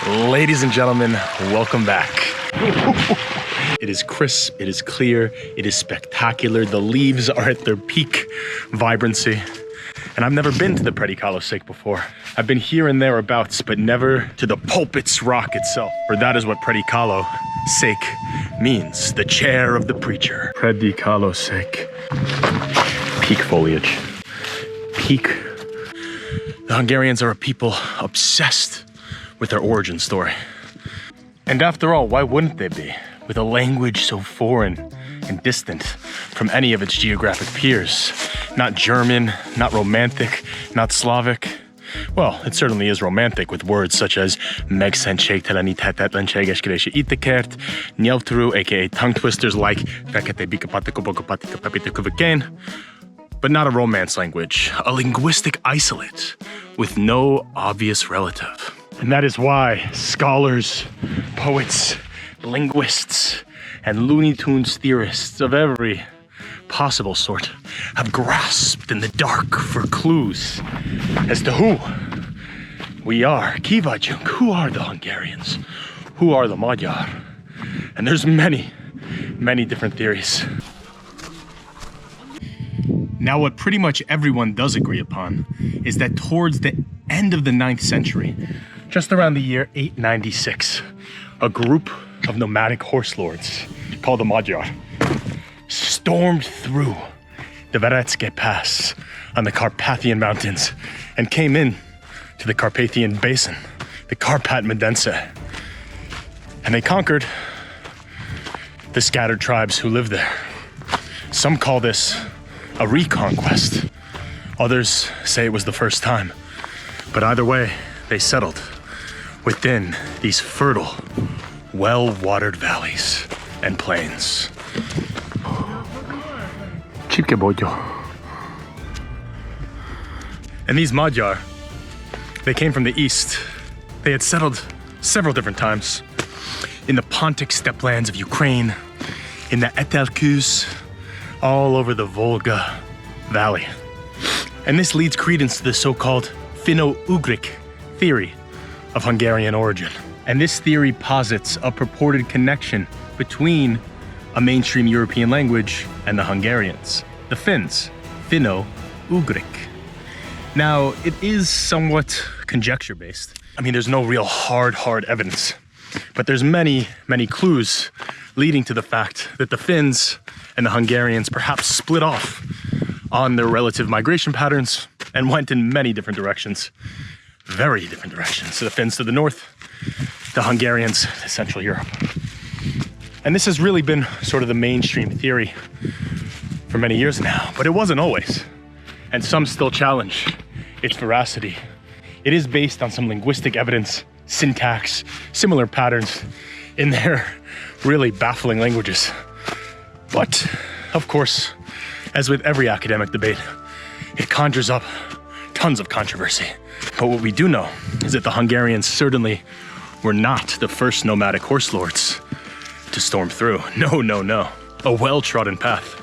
Ladies and gentlemen, welcome back. It is crisp, it is clear, it is spectacular. The leaves are at their peak vibrancy. And I've never been to the Predicalo Sake before. I've been here and thereabouts, but never to the pulpit's rock itself. For that is what Predicalo Sake means, the chair of the preacher. Predicalo Sake. Peak foliage. Peak. The Hungarians are a people obsessed with their origin story. And after all, why wouldn't they be? With a language so foreign and distant from any of its geographic peers. Not German, not Romantic, not Slavic. Well, it certainly is Romantic with words such as megszentségteleníthetetlenséges itekert, nyelvtörő, aka tongue twisters like fekete bikapatiko pepitikuvikén, but not a Romance language, a linguistic isolate with no obvious relative. And that is why scholars, poets, linguists, and Looney Tunes theorists of every possible sort have grasped in the dark for clues as to who we are. Ki vagyunk? Who are the Hungarians? Who are the Magyar? And there's many, many different theories. Now, what pretty much everyone does agree upon is that towards the end of the 9th century, just around the year 896, a group of nomadic horse lords called the Magyar stormed through the Verecke Pass on the Carpathian Mountains and came in to the Carpathian Basin, the Carpat Medense. And they conquered the scattered tribes who lived there. Some call this a reconquest. Others say it was the first time. But either way, they settled within these fertile, well-watered valleys and plains. And these Magyar, they came from the east. They had settled several different times in the Pontic steppelands of Ukraine, in the Etelküz, all over the Volga Valley. And this leads credence to the so-called Finno-Ugric theory of Hungarian origin. And this theory posits a purported connection between a mainstream European language and the Hungarians, the Finns, Finno-Ugric. Now, it is somewhat conjecture-based. I mean, there's no real hard evidence, but there's many, many clues leading to the fact that the Finns and the Hungarians perhaps split off on their relative migration patterns and went in many different directions, very different directions. So the Finns to the north, the Hungarians to Central Europe. And this has really been sort of the mainstream theory for many years now, but it wasn't always. And some still challenge its veracity. It is based on some linguistic evidence, syntax, similar patterns in their really baffling languages. But, of course, as with every academic debate, it conjures up tons of controversy. But what we do know is that the Hungarians certainly were not the first nomadic horse lords to storm through. No. A well-trodden path.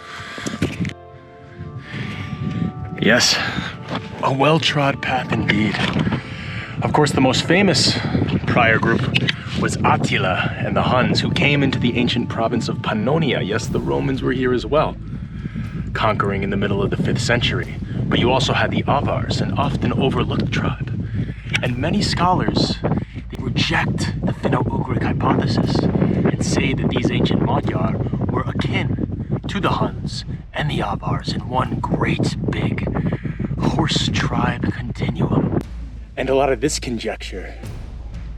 Yes, a well-trod path indeed. Of course, the most famous prior group was Attila and the Huns, who came into the ancient province of Pannonia. Yes, the Romans were here as well, conquering in the middle of the 5th century. But you also had the Avars, an often overlooked tribe. And many scholars, they reject the Finno-Ugric hypothesis and say that these ancient Magyar were akin to the Huns and the Avars in one great big horse tribe continuum. And a lot of this conjecture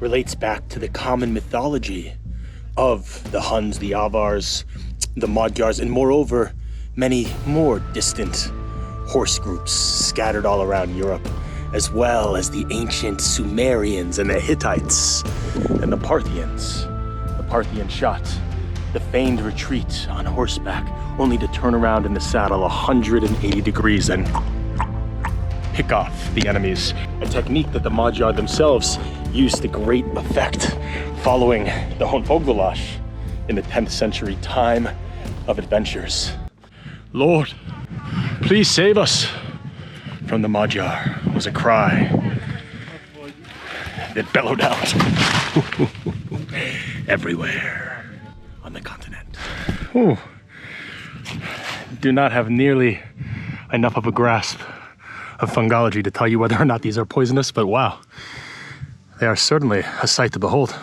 relates back to the common mythology of the Huns, the Avars, the Magyars, and moreover, many more distant horse groups scattered all around Europe, as well as the ancient Sumerians and the Hittites and the Parthians. The Parthian shot, the feigned retreat on horseback, only to turn around in the saddle 180 degrees and pick off the enemies. A technique that the Magyar themselves used to great effect following the Honfoglalás in the 10th century time of adventures. Lord, please save us from the Magyar was a cry that bellowed out everywhere on the continent. Ooh. Do not have nearly enough of a grasp of fungology to tell you whether or not these are poisonous, but wow, they are certainly a sight to behold.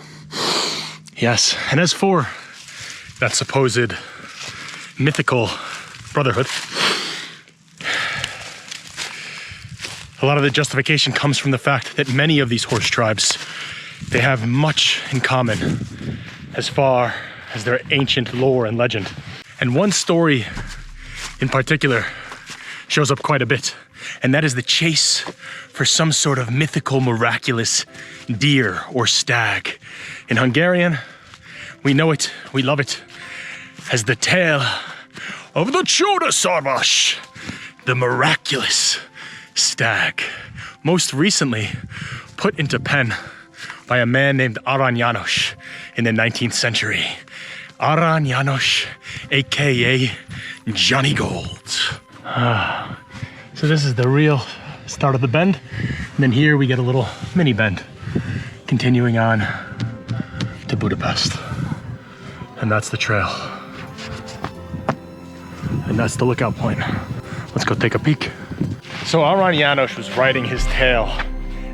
Yes, and as for that supposed mythical brotherhood, a lot of the justification comes from the fact that many of these horse tribes, they have much in common as far as their ancient lore and legend. And one story in particular shows up quite a bit, and that is the chase for some sort of mythical, miraculous deer or stag. In Hungarian, we know it, we love it, as the tale of the Csodaszarvas, the miraculous stag. Most recently put into pen by a man named Arany János in the 19th century. Arany János, aka Johnny Gold. So this is the real start of the bend. And then here we get a little mini bend, continuing on to Budapest. And that's the trail. And that's the lookout point. Let's go take a peek. So Arany János was writing his tale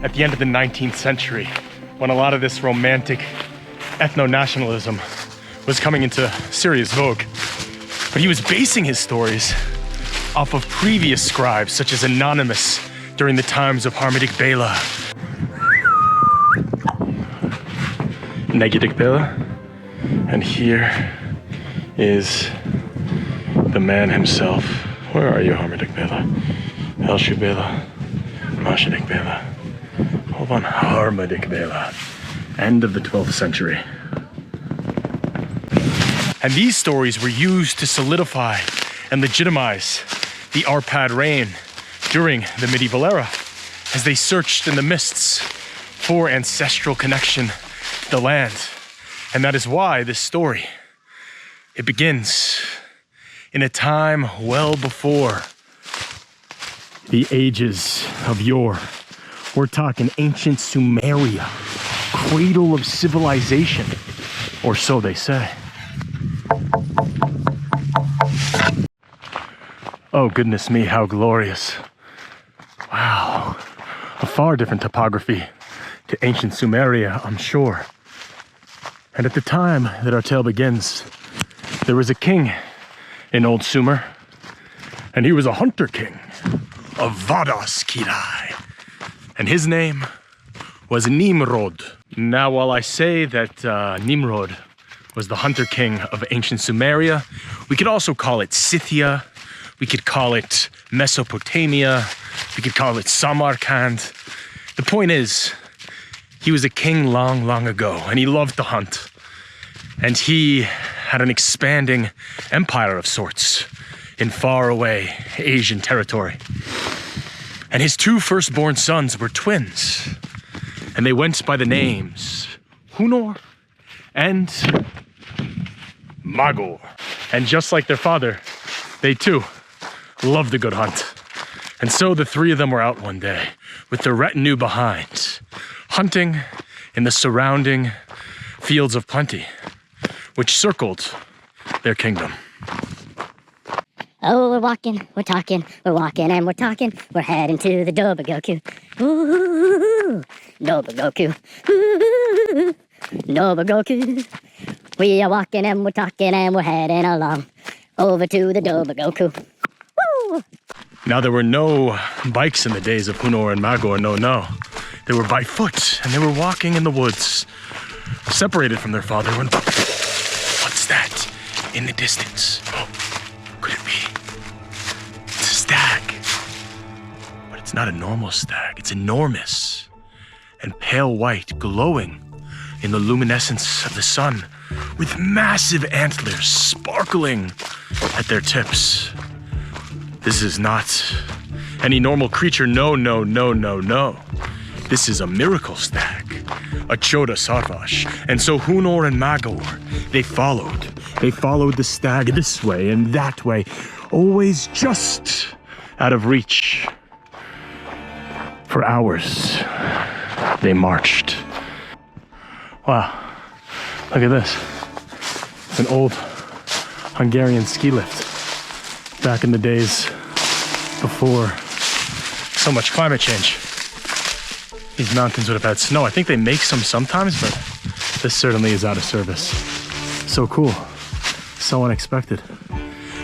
at the end of the 19th century, when a lot of this romantic ethno-nationalism was coming into serious vogue. But he was basing his stories off of previous scribes, such as Anonymous during the times of Harmadik Bela. Negadik Bela. And here is the man himself. Where are you, Harmadik Bela? Elshu Bela, Mashadik Bela. Hold on, Harmadik Bela. End of the 12th century. And these stories were used to solidify and legitimize the Arpad reign during the medieval era, as they searched in the mists for ancestral connection to the land. And that is why this story, it begins in a time well before the ages of yore. We're talking ancient Sumeria, cradle of civilization, or so they say. Oh goodness me, how glorious. Wow, a far different topography to ancient Sumeria, I'm sure. And at the time that our tale begins, there was a king in Old Sumer, and he was a hunter king of Vadas Kirai, and his name was Nimrod. Now, while I say that Nimrod was the hunter king of ancient Sumeria, we could also call it Scythia, we could call it Mesopotamia, we could call it Samarkand. The point is, he was a king long, long ago, and he loved to hunt. And he had an expanding empire of sorts in faraway Asian territory. And his two firstborn sons were twins, and they went by the names Hunor and Magor. And just like their father, they too loved a good hunt. And so the three of them were out one day with their retinue behind, hunting in the surrounding fields of plenty, which circled their kingdom. Oh, we're walking, we're talking, we're walking and we're talking. We're heading to the Dobogókő. Ooh, Dobogókő. Ooh, Dobogókő. We are walking and we're talking and we're heading along over to the Dobogókő. Woo! Now, there were no bikes in the days of Hunor and Magor, no. They were by foot, and they were walking in the woods, separated from their father when... What's that in the distance? Oh, could it be? It's a stag. But it's not a normal stag. It's enormous and pale white, glowing in the luminescence of the sun, with massive antlers sparkling at their tips. This is not any normal creature. No. This is a miracle stag, a Csodaszarvas. And so Hunor and Magor, they followed the stag this way and that way, always just out of reach. For hours, they marched. Wow, look at this. It's an old Hungarian ski lift. Back in the days before so much climate change. These mountains would have had snow. I think they make some sometimes, but this certainly is out of service. So cool, so unexpected.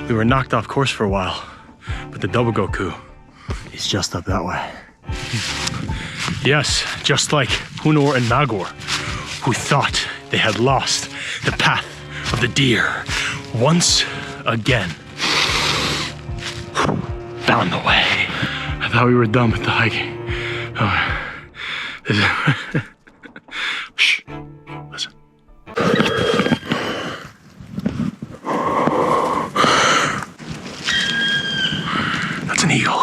We were knocked off course for a while, but the Dobogókő is just up that way. Yes, just like Hunor and Magor, who thought they had lost the path of the deer once again. Found the way. I thought we were done with the hiking. Oh, this is shh, listen. That's an eagle.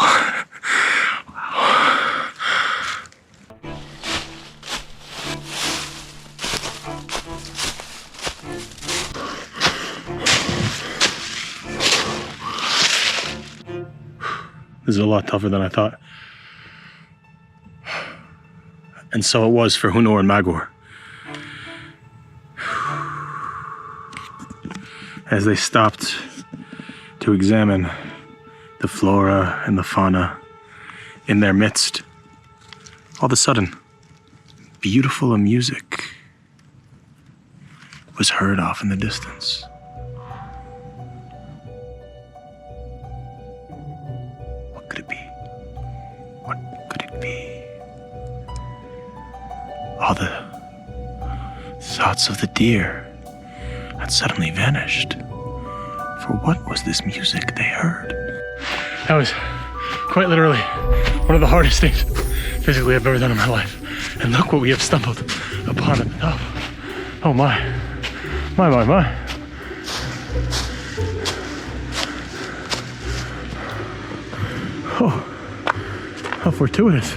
This is a lot tougher than I thought. And so it was for Hunor and Magor. As they stopped to examine the flora and the fauna in their midst, all of a sudden, beautiful music was heard off in the distance. What could it be? What could it be? All the thoughts of the deer had suddenly vanished. For what was this music they heard? That was quite literally one of the hardest things physically I've ever done in my life. And look what we have stumbled upon at the top. Oh my. My. Oh, how fortuitous.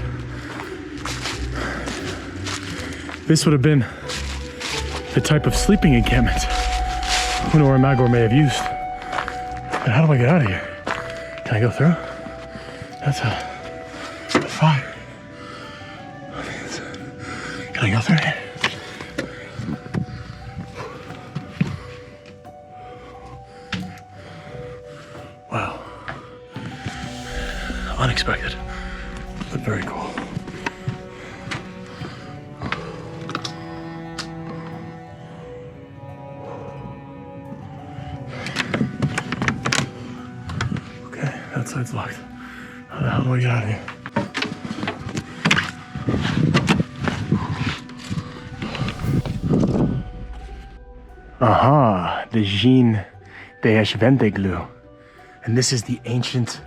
This would have been the type of sleeping encampment Hunor and Magor may have used. But how do I get out of here? Can I go through? That's a fire. Can I go through here? Wow. Unexpected, but very cool. That side's locked. How the hell do I get out of here? Aha, the Jean de Vendeglu. And this is the ancient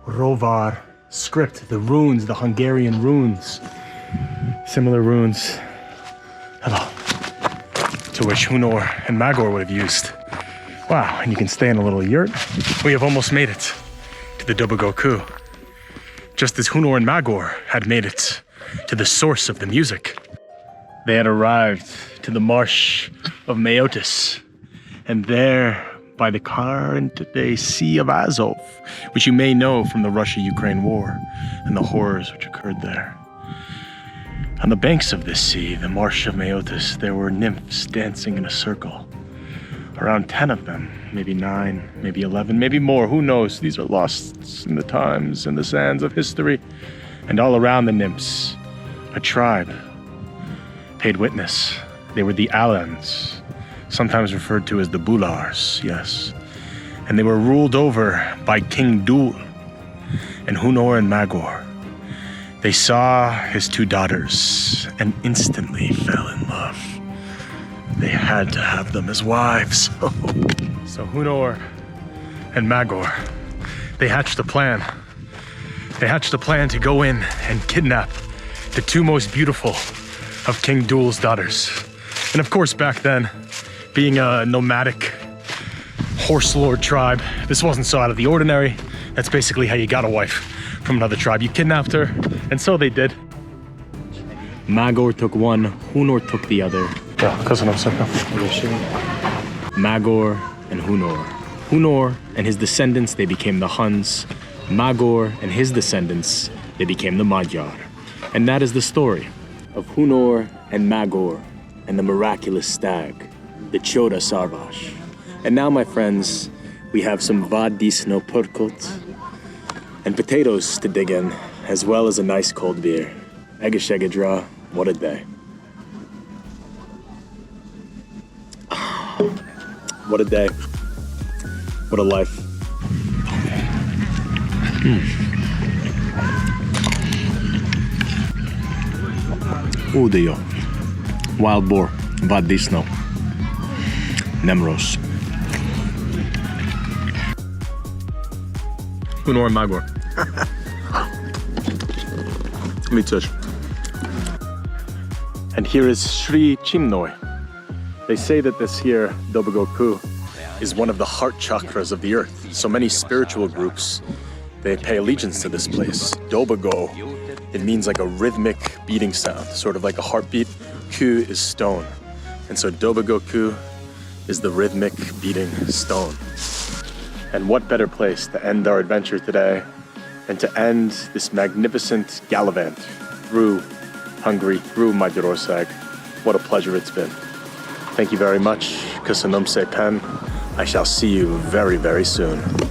Rovar script, the runes, the Hungarian runes. Similar runes, hello, to which Hunor and Magor would have used. Wow, and you can stay in a little yurt. We have almost made it to the Dobogókő, just as Hunor and Magor had made it to the source of the music. They had arrived to the marsh of Mayotis, and there, by the current Sea of Azov, which you may know from the Russia-Ukraine war and the horrors which occurred there. On the banks of this sea, the marsh of Mayotis, there were nymphs dancing in a circle. Around 10 of them, maybe 9, maybe 11, maybe more, who knows? These are lost in the times and the sands of history. And all around the nymphs, a tribe paid witness. They were the Alans, sometimes referred to as the Bulars, yes. And they were ruled over by King Dul and Hunor and Magor. They saw his 2 daughters and instantly fell in love. They had to have them as wives. So Hunor and Magor, they hatched a plan. They hatched a plan to go in and kidnap the 2 most beautiful of King Dul's daughters. And of course, back then, being a nomadic horse lord tribe, this wasn't so out of the ordinary. That's basically how you got a wife from another tribe. You kidnapped her, and so they did. Magor took one, Hunor took the other. Magor and Hunor. Hunor and his descendants, they became the Huns. Magor and his descendants, they became the Magyar. And that is the story of Hunor and Magor and the miraculous stag, the Choda Sarvash. And now, my friends, we have some vadisno purkot and potatoes to dig in, as well as a nice cold beer. Egeshegedra, what a day. What a day. What a life. Udio. Wild boar. Vadisno. Nemros. Hunor and Magor. Mitzvah. And here is Sri Chimnoy. They say that this here, Dobogókő, is one of the heart chakras of the earth. So many spiritual groups, they pay allegiance to this place. Dobogó, it means like a rhythmic beating sound, sort of like a heartbeat. Kő is stone. And so Dobogókő is the rhythmic beating stone. And what better place to end our adventure today and to end this magnificent gallivant through Hungary, through Magyarország. What a pleasure it's been. Thank you very much. Köszönöm szépen. I shall see you very, very soon.